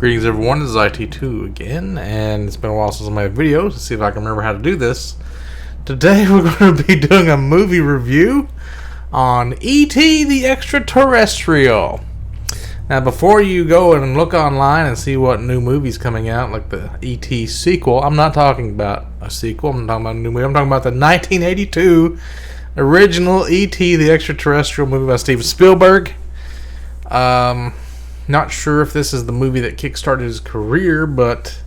Greetings everyone, this is IT2 again, and it's been a while since I made a video to see if I can remember how to do this. Today we're going to be doing a movie review on E.T. the Extraterrestrial. Now before you go and look online and see what new movie's coming out, like the E.T. sequel, I'm not talking about a sequel, I'm not talking about a new movie, I'm talking about the 1982 original E.T. the Extraterrestrial movie by Steven Spielberg. Not sure if this is the movie that kickstarted his career, but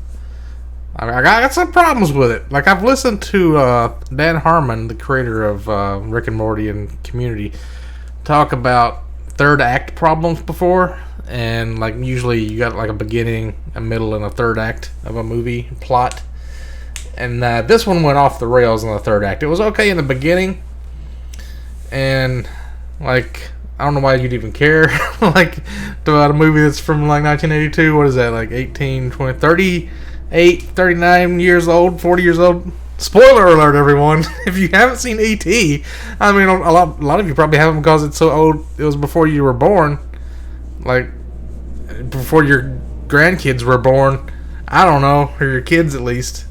I got some problems with it. Like, I've listened to Dan Harmon, the creator of Rick and Morty and Community, talk about third act problems before, and like usually you got like a beginning, a middle, and a third act of a movie plot, and this one went off the rails in the third act. It was okay in the beginning, and like, I don't know why you'd even care like about a movie that's from like 1982. What is that, like 18, 20, 38, 39 years old, 40 years old? Spoiler alert, everyone. If you haven't seen E.T., I mean, a lot of you probably haven't because it's so old. It was before you were born. Like, before your grandkids were born. I don't know, or your kids at least.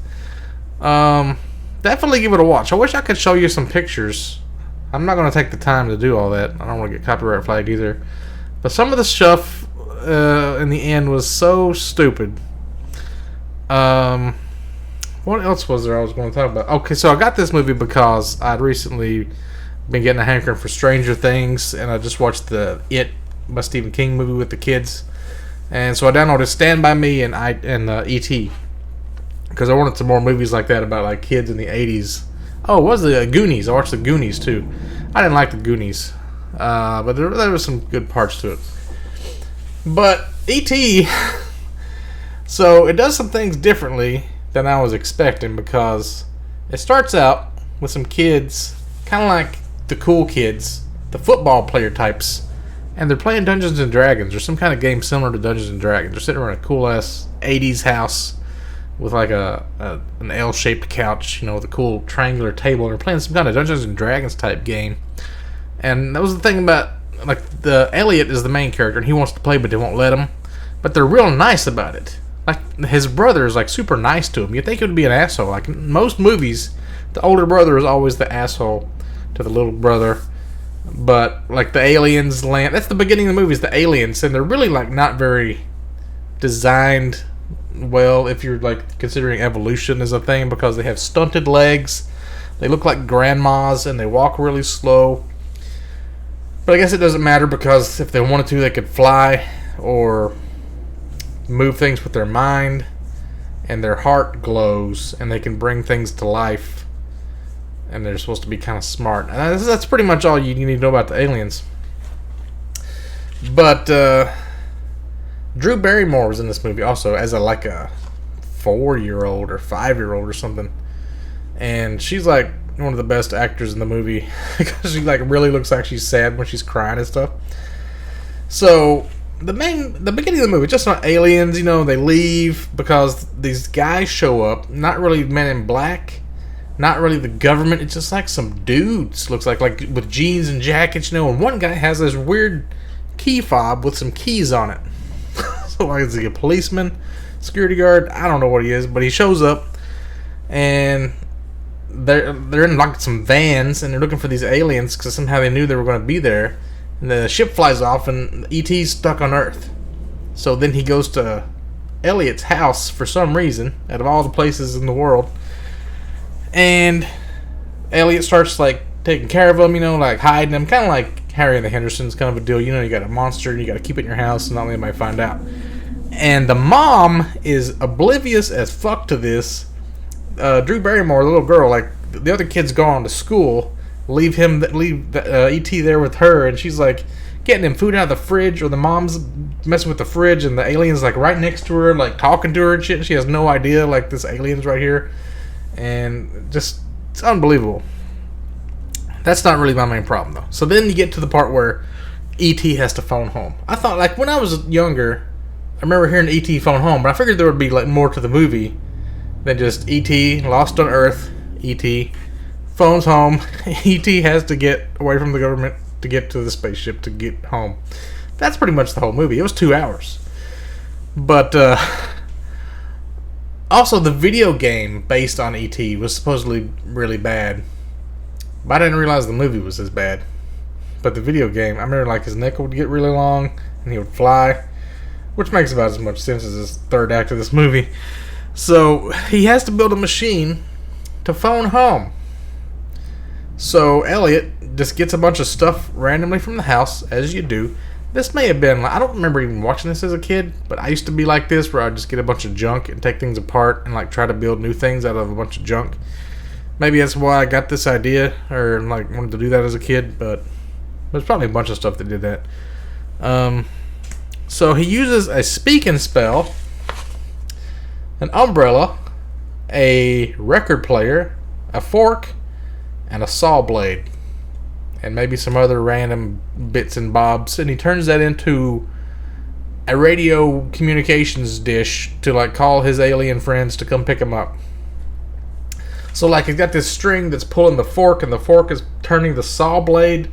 Definitely give it a watch. I wish I could show you some pictures. I'm not going to take the time to do all that. I don't want to get copyright flagged either. But some of the stuff in the end was so stupid. What else was there I was going to talk about? Okay, so I got this movie because I'd recently been getting a hankering for Stranger Things, and I just watched the It by Stephen King movie with the kids. And so I downloaded Stand By Me and E.T. because I wanted some more movies like that about like kids in the 80s. Oh, it was the Goonies. I watched the Goonies too. I didn't like the Goonies, but there was some good parts to it. But E.T., so it does some things differently than I was expecting, because it starts out with some kids, kind of like the cool kids, the football player types, and they're playing Dungeons and Dragons or some kind of game similar to Dungeons and Dragons. They're sitting around a cool ass 80s house with like an L-shaped couch, you know, with a cool triangular table, and they're playing some kind of Dungeons and Dragons type game. And that was the thing about, like, the Elliot is the main character, and he wants to play, but they won't let him. But they're real nice about it. Like, his brother is like super nice to him. You'd think it would be an asshole. Like in most movies, the older brother is always the asshole to the little brother. But like the aliens land, that's the beginning of the movie, is the aliens, and they're really like not very designed well if you're like considering evolution as a thing, because they have stunted legs, they look like grandmas, and they walk really slow. But I guess it doesn't matter, because if they wanted to, they could fly or move things with their mind, and their heart glows, and they can bring things to life, and they're supposed to be kind of smart. And that's pretty much all you need to know about the aliens. But Drew Barrymore was in this movie also as a 4-year-old or 5-year-old or something, and she's like one of the best actors in the movie because she like really looks like she's sad when she's crying and stuff. So the beginning of the movie, just on aliens, you know, they leave because these guys show up, not really men in black, not really the government, it's just like some dudes, looks like with jeans and jackets, you know, and one guy has this weird key fob with some keys on it. So like, is he a policeman, security guard? I don't know what he is, but he shows up, and they're in like some vans, and they're looking for these aliens because somehow they knew they were going to be there. And the ship flies off, and E.T.'s stuck on Earth. So then he goes to Elliot's house for some reason, out of all the places in the world. And Elliot starts like taking care of him, you know, like hiding him, kind of like Harry and the Hendersons kind of a deal. You know, you got a monster, and you got to keep it in your house, and not let anybody find out. And the mom is oblivious as fuck to this. Drew Barrymore, the little girl, like the other kids go on to school, leave E.T. there with her, and she's like getting him food out of the fridge, or the mom's messing with the fridge, and the alien's like right next to her, like talking to her and shit. She has no idea like this alien's right here, and just, it's unbelievable. That's not really my main problem though. So then you get to the part where E.T. has to phone home. I thought, like, when I was younger, I remember hearing E.T. phone home, but I figured there would be like more to the movie than just E.T. lost on Earth. E.T. phones home. E.T. has to get away from the government to get to the spaceship to get home. That's pretty much the whole movie. It was 2 hours. But also, the video game based on E.T. was supposedly really bad. But I didn't realize the movie was as bad. But the video game, I remember like his neck would get really long and he would fly, which makes about as much sense as this third act of this movie. So he has to build a machine to phone home. So Elliot just gets a bunch of stuff randomly from the house, as you do. This may have been, I don't remember even watching this as a kid, but I used to be like this, where I'd just get a bunch of junk and take things apart and like try to build new things out of a bunch of junk. Maybe that's why I got this idea, or like wanted to do that as a kid, but there's probably a bunch of stuff that did that. So he uses a speaking spell, an umbrella, a record player, a fork, and a saw blade. And maybe some other random bits and bobs, and he turns that into a radio communications dish to like call his alien friends to come pick him up. So like he's got this string that's pulling the fork, and the fork is turning the saw blade,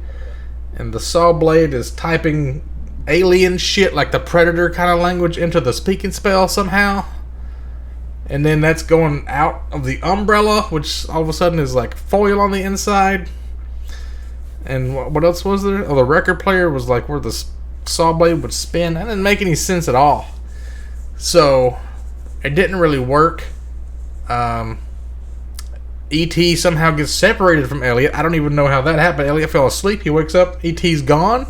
and the saw blade is typing alien shit like the Predator kind of language into the speaking spell somehow. And then that's going out of the umbrella, which all of a sudden is like foil on the inside. And what else was there? Oh, the record player was like where the saw blade would spin. That didn't make any sense at all. So, it didn't really work. E.T. somehow gets separated from Elliot. I don't even know how that happened. Elliot fell asleep. He wakes up. E.T.'s gone.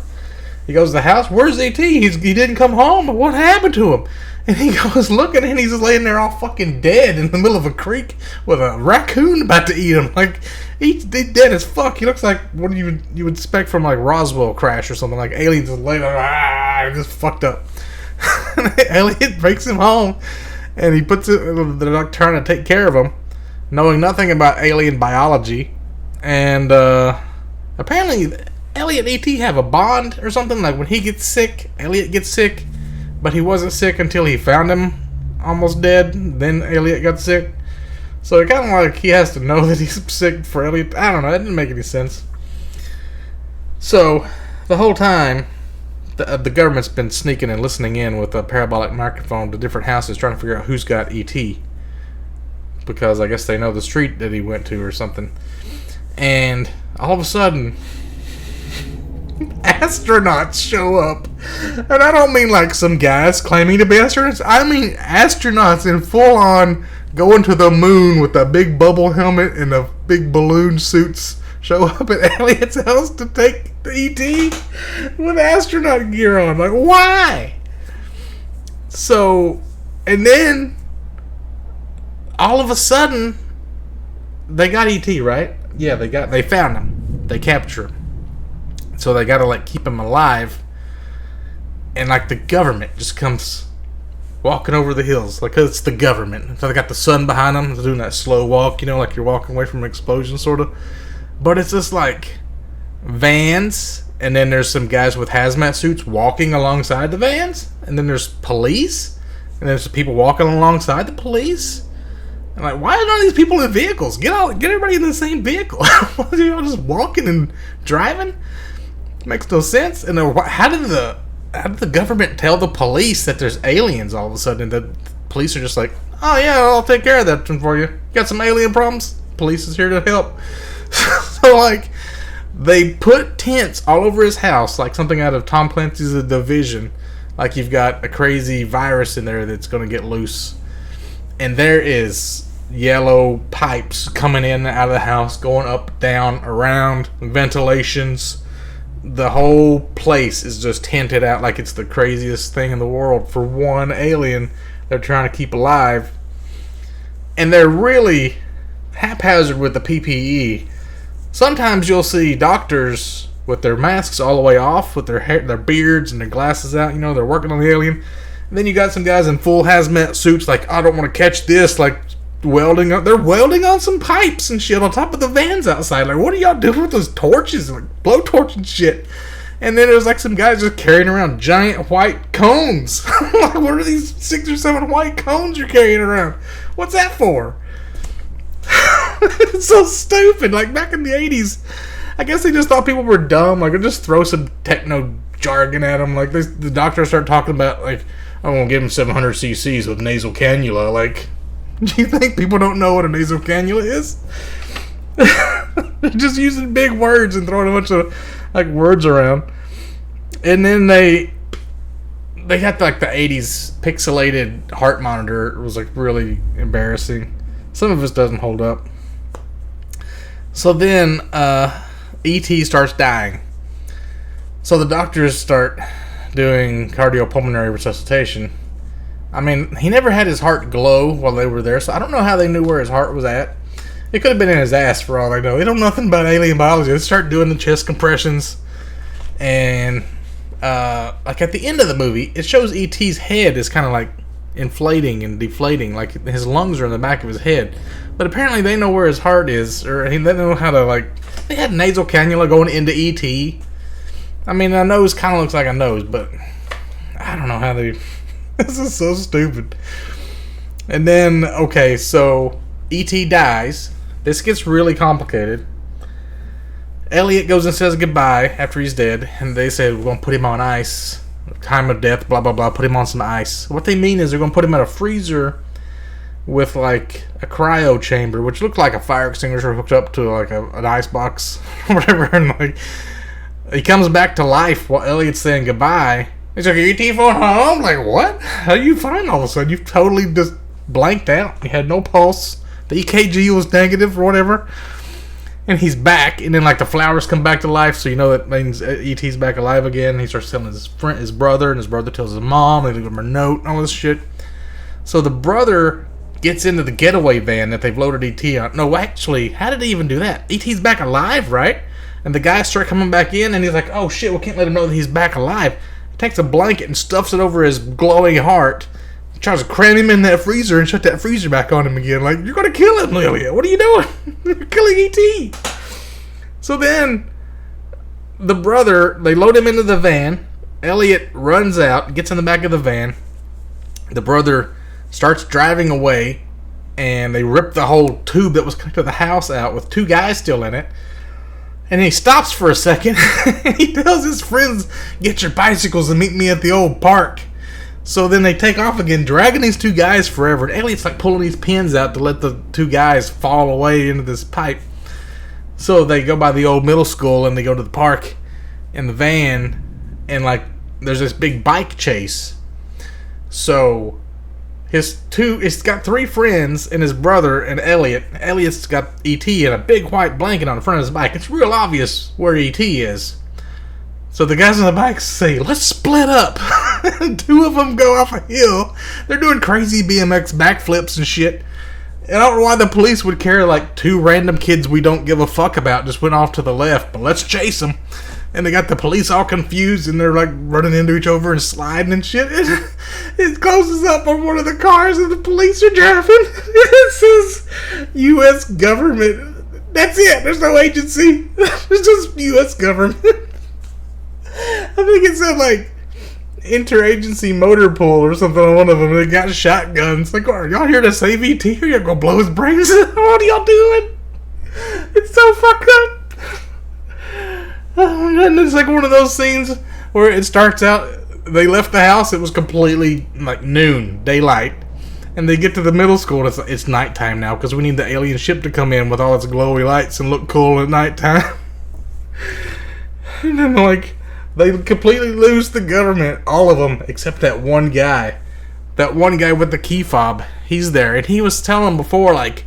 He goes to the house. Where's E.T.? He didn't come home. What happened to him? And he goes looking, and he's just laying there all fucking dead in the middle of a creek with a raccoon about to eat him. Like, he's dead as fuck. He looks like what you would expect from like Roswell crash or something. Like aliens just laying there, just fucked up. Elliot breaks him home, and he puts it. They're like trying to take care of him, knowing nothing about alien biology, and apparently Elliot and E.T. have a bond or something. Like when he gets sick, Elliot gets sick. But he wasn't sick until he found him almost dead. Then Elliot got sick. So it kind of like he has to know that he's sick for Elliot. I don't know. That didn't make any sense. So the whole time, the government's been sneaking and listening in with a parabolic microphone to different houses trying to figure out who's got E.T. Because I guess they know the street that he went to or something. And all of a sudden, astronauts show up. And I don't mean like some guys claiming to be astronauts. I mean astronauts in full on going to the moon with a big bubble helmet and a big balloon suits show up at Elliot's house to take the E.T. with astronaut gear on. Like, why? So, and then all of a sudden they got E.T., right? Yeah, they found him. They captured him. So they gotta like keep him alive, and like the government just comes walking over the hills, like it's the government. So they got the sun behind them, they're doing that slow walk, you know, like you're walking away from an explosion, sort of. But it's just like vans, and then there's some guys with hazmat suits walking alongside the vans, and then there's police, and there's people walking alongside the police. And like, why are none of these people in vehicles? Get everybody in the same vehicle. Why are you all just walking and driving? Makes no sense. And how did the government tell the police that there's aliens all of a sudden? And the police are just like, oh yeah, I'll take care of that one for you. Got some alien problems? Police is here to help. So like, they put tents all over his house, like something out of Tom Clancy's The Division. Like you've got a crazy virus in there that's going to get loose. And there is yellow pipes coming in and out of the house, going up, down, around, ventilations. The whole place is just tinted out like it's the craziest thing in the world for one alien they're trying to keep alive. And they're really haphazard with the PPE. Sometimes you'll see doctors with their masks all the way off, with their hair, their beards and their glasses out, you know, they're working on the alien. And then you got some guys in full hazmat suits like, I don't want to catch this, like welding up. They're welding on some pipes and shit on top of the vans outside. Like, what are y'all doing with those torches? Like, blowtorch and shit. And then there's like some guys just carrying around giant white cones. Like, what are these 6 or 7 white cones you're carrying around? What's that for? It's so stupid. Like, back in the 80s, I guess they just thought people were dumb. Like, just throw some techno jargon at him. Like, the doctor start talking about, like, I'm going to give him 700 cc's with nasal cannula. Like, do you think people don't know what a nasal cannula is? They're just using big words and throwing a bunch of, like, words around. And then they got, like, the 80s pixelated heart monitor. It was, like, really embarrassing. Some of this doesn't hold up. So then, E.T. starts dying. So the doctors start doing cardiopulmonary resuscitation. I mean, he never had his heart glow while they were there, so I don't know how they knew where his heart was at. It could have been in his ass for all I know. They know nothing about alien biology. They start doing the chest compressions. And, like, at the end of the movie, it shows E.T.'s head is kind of, like, inflating and deflating. Like, his lungs are in the back of his head. But apparently they know where his heart is, or they know how to, like... They had nasal cannula going into E.T. I mean, a nose kind of looks like a nose, but... I don't know how they... This is so stupid. And then, okay, so... E.T. dies. This gets really complicated. Elliot goes and says goodbye after he's dead, and they say, we're going to put him on ice. Time of death, blah, blah, blah. Put him on some ice. What they mean is they're going to put him in a freezer with, like, a cryo chamber, which looked like a fire extinguisher hooked up to, like, an ice box or whatever. And, like, he comes back to life while Elliot's saying goodbye. He's like, E.T. phone home? Like, what? How do you find all of a sudden? You totally just blanked out. You had no pulse. The EKG was negative or whatever. And he's back. And then, like, the flowers come back to life. So you know that means E.T.'s back alive again. He starts telling his brother. And his brother tells his mom. They leave him a note and all this shit. So the brother gets into the getaway van that they've loaded E.T. on. No, actually, how did they even do that? E.T.'s back alive, right? And the guys start coming back in. And he's like, oh, shit, we can't let him know that he's back alive. He takes a blanket and stuffs it over his glowing heart. Tries to cram him in that freezer and shut that freezer back on him again. Like, you're going to kill him, Elliot. What are you doing? You're killing E.T. So then, the brother, they load him into the van. Elliot runs out, gets in the back of the van. The brother starts driving away, and they rip the whole tube that was connected to the house out with two guys still in it. And he stops for a second. And he tells his friends, get your bicycles and meet me at the old park. So then they take off again, dragging these two guys forever. And Elliot's like pulling these pins out to let the two guys fall away into this pipe. So they go by the old middle school and they go to the park in the van. And, like, there's this big bike chase. So it's got three friends and his brother and Elliot. Elliot's got E.T. in a big white blanket on the front of his bike. It's real obvious where E.T. is. So the guys on the bike say, let's split up. Two of them go off a hill. They're doing crazy BMX backflips and shit. And I don't know why the police would care. Like, two random kids we don't give a fuck about just went off to the left. But let's chase them. And they got the police all confused. And they're like running into each other and sliding and shit. It closes up on one of the cars and the police are driving. It says U.S. government. That's it. There's no agency. It's just U.S. government. I think it said, like, interagency motor pool or something on one of them. They got shotguns. Like, are y'all here to save E.T. or y'all gonna blow his brains out? What are y'all doing? It's so fucked up. And it's like one of those scenes where it starts out, they left the house, it was completely, like, noon, daylight. And they get to the middle school, and it's nighttime now, because we need the alien ship to come in with all its glowy lights and look cool at nighttime. And then, like, they completely lose the government, all of them, except that one guy. That one guy with the key fob, he's there. And he was telling before, like,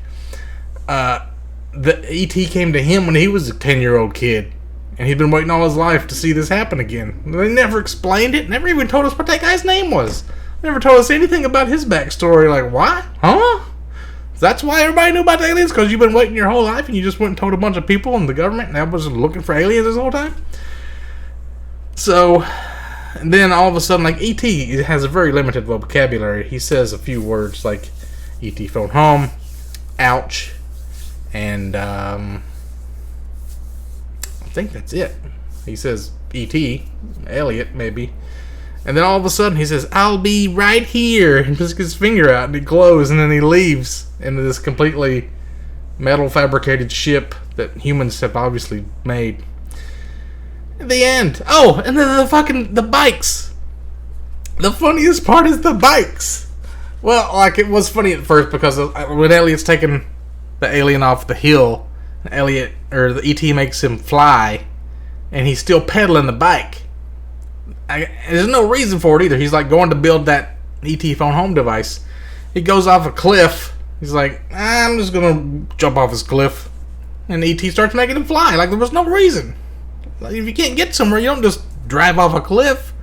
the E.T. came to him when he was a 10-year-old kid. And he'd been waiting all his life to see this happen again. They never explained it, never even told us what that guy's name was. Never told us anything about his backstory. Like, what? Huh? That's why everybody knew about the aliens? Because you've been waiting your whole life and you just went and told a bunch of people in the government and that was looking for aliens this whole time? So, and then all of a sudden, like, E.T. has a very limited vocabulary. He says a few words like, E.T. phone home, ouch, and, I think that's it. He says, E.T., Elliot, maybe. And then all of a sudden, he says, I'll be right here, and just gets his finger out, and it glows, and then he leaves into this completely metal fabricated ship that humans have obviously made. At the end. Oh, and then the bikes. The funniest part is the bikes. Well, like, it was funny at first because when Elliot's taking the alien off the hill, the ET makes him fly, and he's still pedaling the bike. There's no reason for it either. He's like going to build that ET phone home device. He goes off a cliff. He's like, I'm just gonna jump off this cliff, and ET starts making him fly. Like, there was no reason. Like, if you can't get somewhere, you don't just drive off a cliff.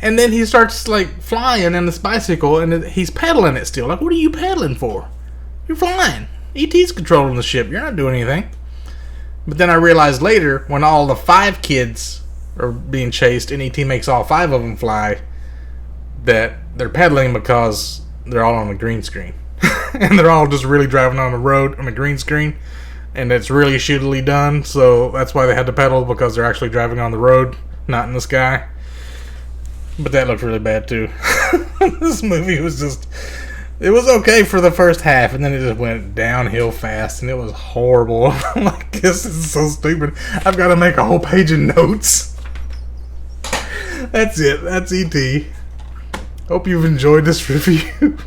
And then he starts, like, flying in this bicycle, and he's pedaling it still. Like, what are you pedaling for? You're flying. ET's controlling the ship. You're not doing anything. But then I realized later, when all the 5 kids are being chased, and ET makes all 5 of them fly, that they're pedaling because they're all on a green screen. And they're all just really driving on the road on a green screen. And it's really shittily done, so that's why they had to pedal, because they're actually driving on the road, not in the sky. But that looked really bad too. This movie was just... It was okay for the first half, and then it just went downhill fast, and it was horrible. I'm like, this is so stupid. I've got to make a whole page of notes. That's it. That's E.T. Hope you've enjoyed this review.